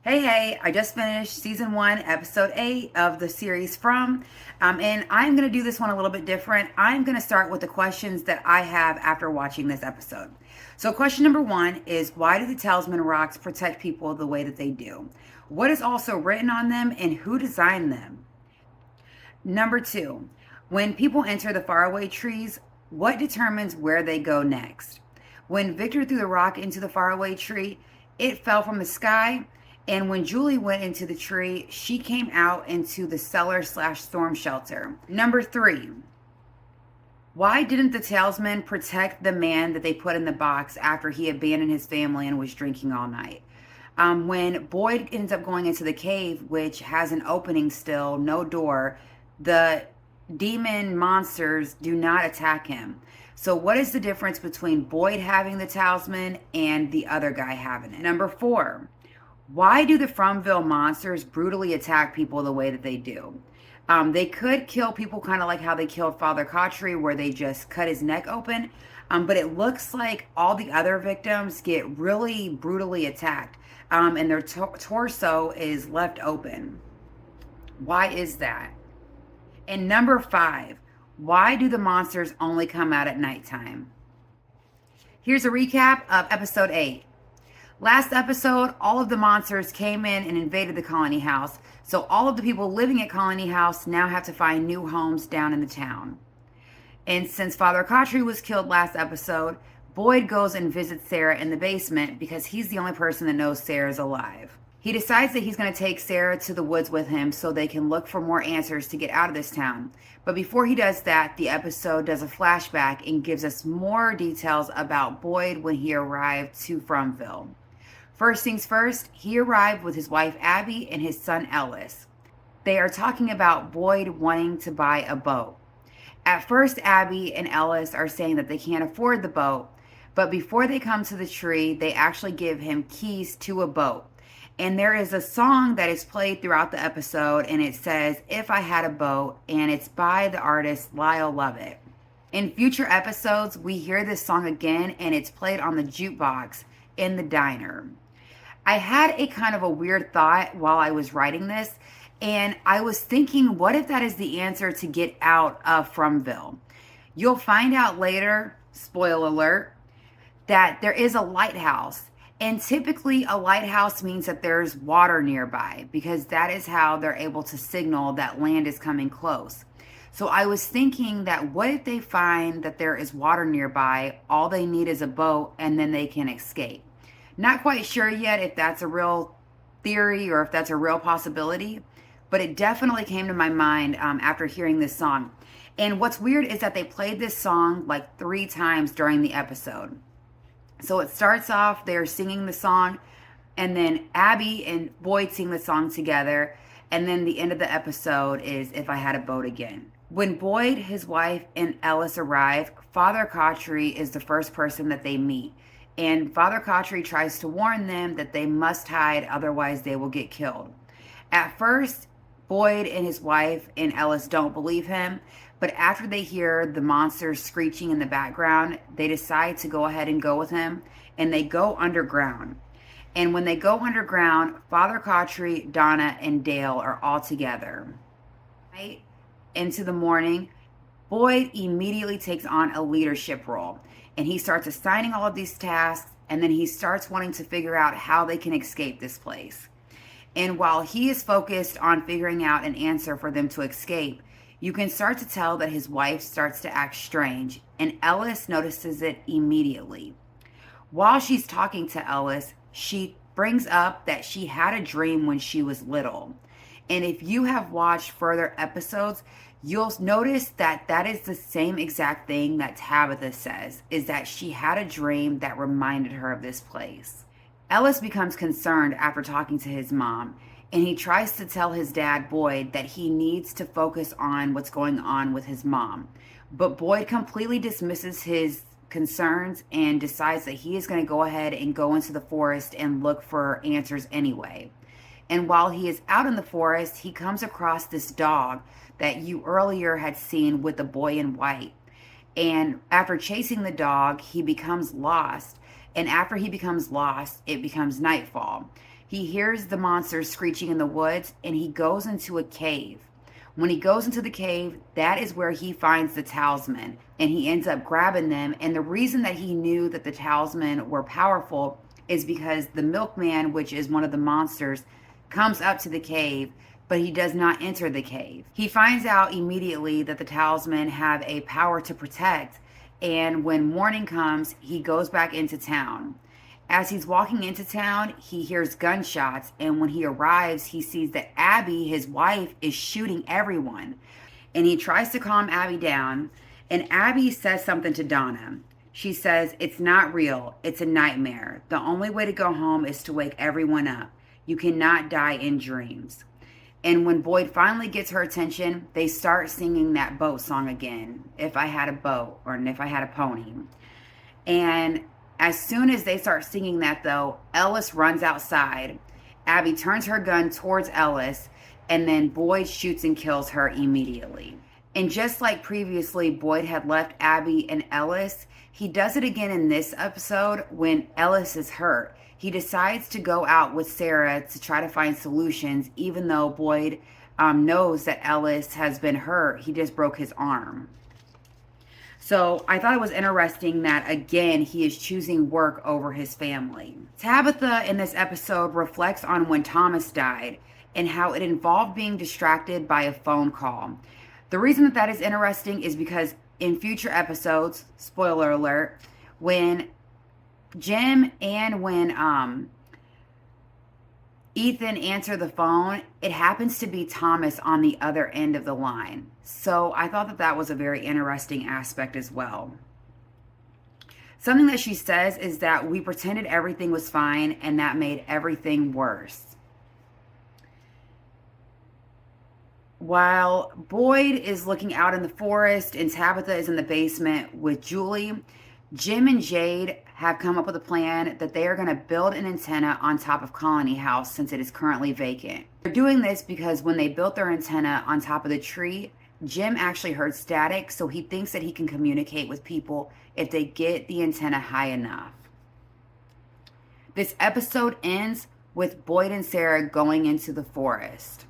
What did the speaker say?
Hey, I just finished season 1, episode 8 of the series and I'm going to do this one a little bit different. I'm going to start with the questions that I have after watching this episode. So, question number 1 is, why do the Talisman rocks protect people the way that they do? What is also written on them, and who designed them? Number 2, when people enter the faraway trees, what determines where they go next? When Victor threw the rock into the faraway tree, it fell from the sky. And when Julie went into the tree, she came out into the cellar/storm shelter. Number 3, why didn't the Talisman protect the man that they put in the box after he abandoned his family and was drinking all night? When Boyd ends up going into the cave, which has an opening still, no door, the demon monsters do not attack him. So, what is the difference between Boyd having the Talisman and the other guy having it? Number 4, why do the Fromville monsters brutally attack people the way that they do? They could kill people kind of like how they killed Father Cautry, where they just cut his neck open. But it looks like all the other victims get really brutally attacked, and their torso is left open. Why is that? And number 5, why do the monsters only come out at nighttime? Here's a recap of episode 8. Last episode, all of the monsters came in and invaded the Colony House, so all of the people living at Colony House now have to find new homes down in the town. And since Father Cautry was killed last episode, Boyd goes and visits Sarah in the basement because he's the only person that knows Sarah's alive. He decides that he's going to take Sarah to the woods with him so they can look for more answers to get out of this town. But before he does that, the episode does a flashback and gives us more details about Boyd when he arrived to Fromville. First things first, he arrived with his wife Abby and his son Ellis. They are talking about Boyd wanting to buy a boat. At first, Abby and Ellis are saying that they can't afford the boat, but before they come to the tree, they actually give him keys to a boat. And there is a song that is played throughout the episode, and it says, "If I Had a Boat," and it's by the artist Lyle Lovett. In future episodes, we hear this song again, and it's played on the jukebox in the diner. I had a kind of a weird thought while I was writing this, and I was thinking, what if that is the answer to get out of Fromville? You'll find out later, spoiler alert, that there is a lighthouse. And typically a lighthouse means that there's water nearby, because that is how they're able to signal that land is coming close. So I was thinking that what if they find that there is water nearby, all they need is a boat, and then they can escape. Not quite sure yet if that's a real theory or if that's a real possibility, but it definitely came to my mind after hearing this song. And what's weird is that they played this song like 3 times during the episode. So it starts off, they're singing the song, and then Abby and Boyd sing the song together, and then the end of the episode is "If I Had a Boat" again. When Boyd, his wife, and Ellis arrive, Father Cautry is the first person that they meet. And Father Cautry tries to warn them that they must hide, otherwise they will get killed. At first, Boyd and his wife and Ellis don't believe him, but after they hear the monsters screeching in the background, they decide to go ahead and go with him, and they go underground. And when they go underground, Father Cautry, Donna, and Dale are all together. Right into the morning, Boyd immediately takes on a leadership role, and he starts assigning all of these tasks, and then he starts wanting to figure out how they can escape this place. And while he is focused on figuring out an answer for them to escape, you can start to tell that his wife starts to act strange, and Ellis notices it immediately. While she's talking to Ellis, she brings up that she had a dream when she was little. And if you have watched further episodes, you'll notice that that is the same exact thing that Tabitha says, is that she had a dream that reminded her of this place. Ellis becomes concerned after talking to his mom, and he tries to tell his dad, Boyd, that he needs to focus on what's going on with his mom. But Boyd completely dismisses his concerns and decides that he is going to go ahead and go into the forest and look for answers anyway. And while he is out in the forest, he comes across this dog that you earlier had seen with the boy in white. And after chasing the dog, he becomes lost. And after he becomes lost, it becomes nightfall. He hears the monsters screeching in the woods, and he goes into a cave. When he goes into the cave, that is where he finds the talisman, and he ends up grabbing them. And the reason that he knew that the talisman were powerful is because the milkman, which is one of the monsters, comes up to the cave, but he does not enter the cave. He finds out immediately that the talisman have a power to protect, and when morning comes, he goes back into town. As he's walking into town, he hears gunshots, and when he arrives, he sees that Abby, his wife, is shooting everyone. And he tries to calm Abby down, and Abby says something to Donna. She says, "It's not real. It's a nightmare. The only way to go home is to wake everyone up. You cannot die in dreams." And when Boyd finally gets her attention, they start singing that boat song again, "If I Had a Boat," or "If I Had a Pony." And as soon as they start singing that, though, Ellis runs outside. Abby turns her gun towards Ellis, and then Boyd shoots and kills her immediately. And just like previously Boyd had left Abby and Ellis, he does it again in this episode when Ellis is hurt. He decides to go out with Sarah to try to find solutions, even though Boyd knows that Ellis has been hurt. He just broke his arm. So I thought it was interesting that, again, he is choosing work over his family. Tabitha in this episode reflects on when Thomas died and how it involved being distracted by a phone call. The reason that that is interesting is because in future episodes, spoiler alert, when Jim and when Ethan answer the phone, it happens to be Thomas on the other end of the line. So I thought that that was a very interesting aspect as well. Something that she says is that we pretended everything was fine, and that made everything worse. While Boyd is looking out in the forest and Tabitha is in the basement with Julie, Jim and Jade have come up with a plan that they are going to build an antenna on top of Colony House since it is currently vacant. They're doing this because when they built their antenna on top of the tree, Jim actually heard static, so he thinks that he can communicate with people if they get the antenna high enough. This episode ends with Boyd and Sarah going into the forest.